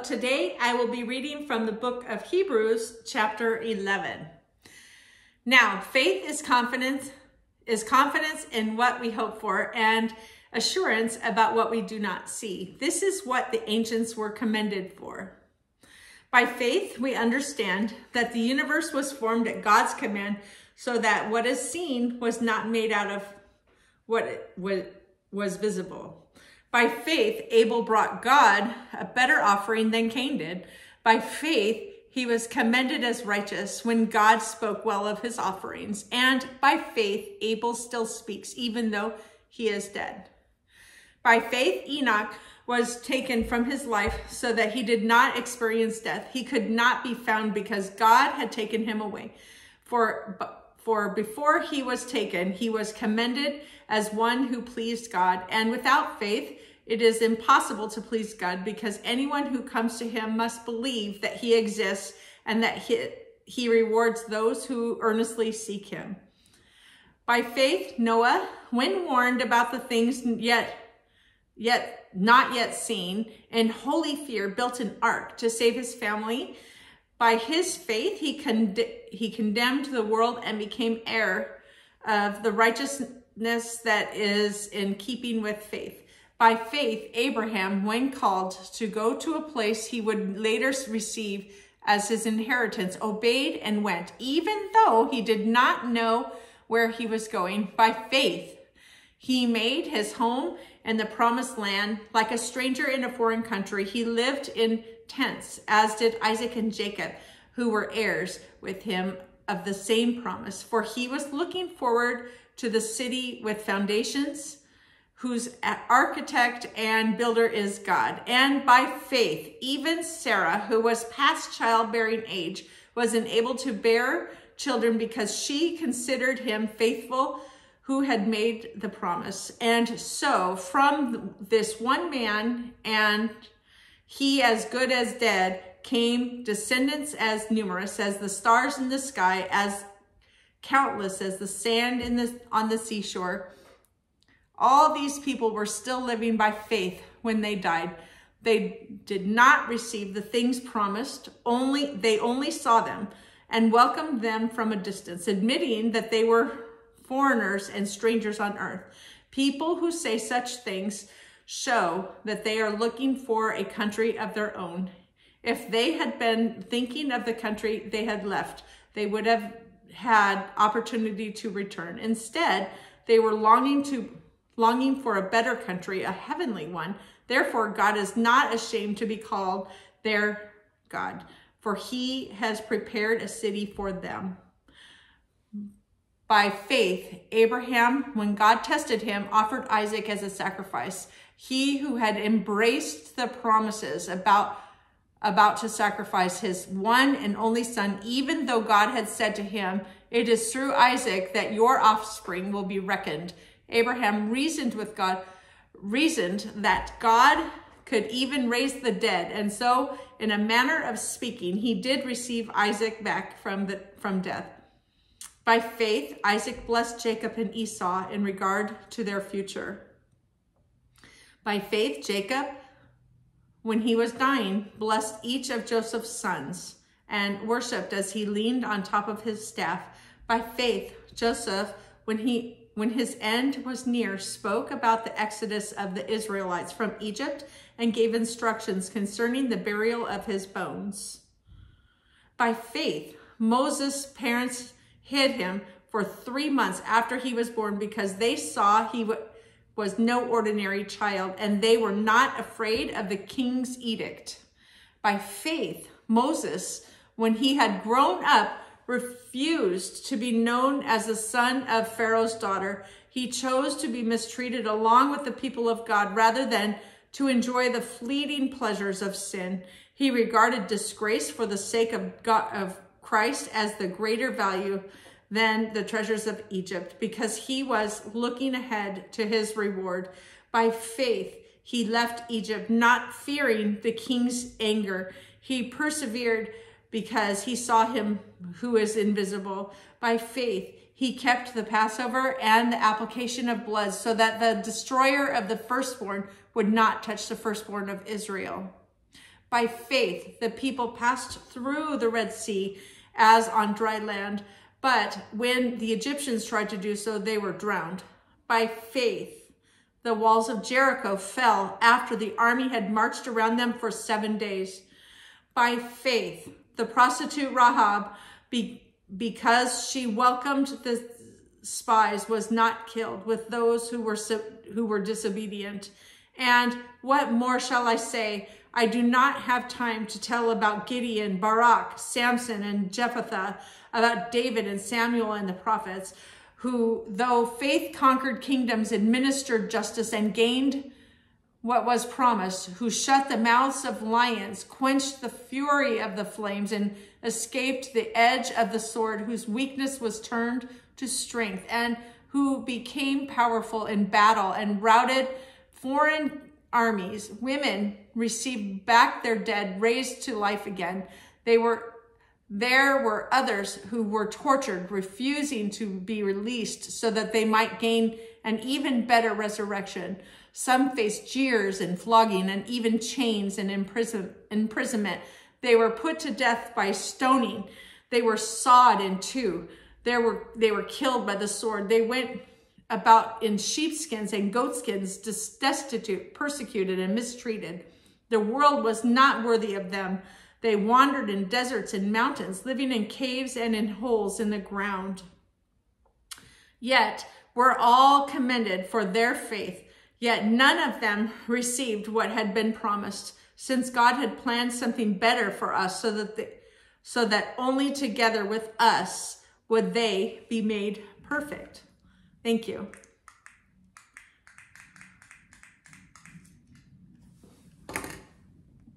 Today I will be reading from the book of Hebrews, chapter 11. Now, faith is confidence in what we hope for and assurance about what we do not see. This is what the ancients were commended for. By faith, we understand that the universe was formed at God's command so that what is seen was not made out of what was visible. By faith, Abel brought God a better offering than Cain did. By faith, he was commended as righteous when God spoke well of his offerings. And by faith, Abel still speaks, even though he is dead. By faith, Enoch was taken from his life so that he did not experience death. He could not be found because God had taken him away. For before he was taken, he was commended as one who pleased God. And without faith, it is impossible to please God, because anyone who comes to him must believe that he exists and that he rewards those who earnestly seek him. By faith, Noah, when warned about the things not yet seen, in holy fear built an ark to save his family. By his faith, he condemned the world and became heir of the righteousness that is in keeping with faith. By faith, Abraham, when called to go to a place he would later receive as his inheritance, obeyed and went, even though he did not know where he was going. By faith, he made his home in the promised land. Like a stranger in a foreign country, he lived in tents, as did Isaac and Jacob, who were heirs with him of the same promise. For he was looking forward to the city with foundations, whose architect and builder is God. And by faith, even Sarah, who was past childbearing age, was enabled to bear children because she considered him faithful who had made the promise. And so from this one man, and he as good as dead, came descendants as numerous as the stars in the sky, as countless as the sand on the seashore. All these people were still living by faith when they died. They did not receive the things promised, they only saw them and welcomed them from a distance, admitting that they were foreigners and strangers on earth. People who say such things show that they are looking for a country of their own. If they had been thinking of the country they had left, they would have had opportunity to return. Instead, they were longing for a better country, a heavenly one. Therefore, God is not ashamed to be called their God, for he has prepared a city for them. By faith, Abraham, when God tested him, offered Isaac as a sacrifice. He who had embraced the promises about to sacrifice his one and only son, even though God had said to him, "It is through Isaac that your offspring will be reckoned." Abraham reasoned that God could even raise the dead. And so, in a manner of speaking, he did receive Isaac back from death. By faith, Isaac blessed Jacob and Esau in regard to their future. By faith, Jacob, when he was dying, blessed each of Joseph's sons and worshiped as he leaned on top of his staff. By faith, Joseph, when his end was near, spoke about the exodus of the Israelites from Egypt and gave instructions concerning the burial of his bones. By faith, Moses' parents hid him for 3 months after he was born because they saw he was no ordinary child, and they were not afraid of the king's edict. By faith, Moses, when he had grown up, refused to be known as the son of Pharaoh's daughter. He chose to be mistreated along with the people of God rather than to enjoy the fleeting pleasures of sin. He regarded disgrace for the sake of Christ as the greater value than the treasures of Egypt, because he was looking ahead to his reward. By faith, he left Egypt, not fearing the king's anger. He persevered because he saw him who is invisible. By faith, he kept the Passover and the application of blood so that the destroyer of the firstborn would not touch the firstborn of Israel. By faith, the people passed through the Red Sea as on dry land, but when the Egyptians tried to do so, they were drowned. By faith, the walls of Jericho fell after the army had marched around them for 7 days. By faith, the prostitute Rahab, because she welcomed the spies, was not killed with those who were disobedient. And what more shall I say? I do not have time to tell about Gideon, Barak, Samson, and Jephthah, about David and Samuel and the prophets, who, though faith conquered kingdoms, administered justice, and gained what was promised, who shut the mouths of lions, quenched the fury of the flames, and escaped the edge of the sword, whose weakness was turned to strength, and who became powerful in battle and routed foreign armies. Women received back their dead, raised to life again. There were others who were tortured, refusing to be released so that they might gain an even better resurrection. Some faced jeers and flogging and even chains and imprisonment. They were put to death by stoning. They were sawed in two. They were killed by the sword. They went about in sheepskins and goatskins, destitute, persecuted, and mistreated. The world was not worthy of them. They wandered in deserts and mountains, living in caves and in holes in the ground. Yet were all commended for their faith. Yet none of them received what had been promised, since God had planned something better for us, so that only together with us would they be made perfect. Thank you.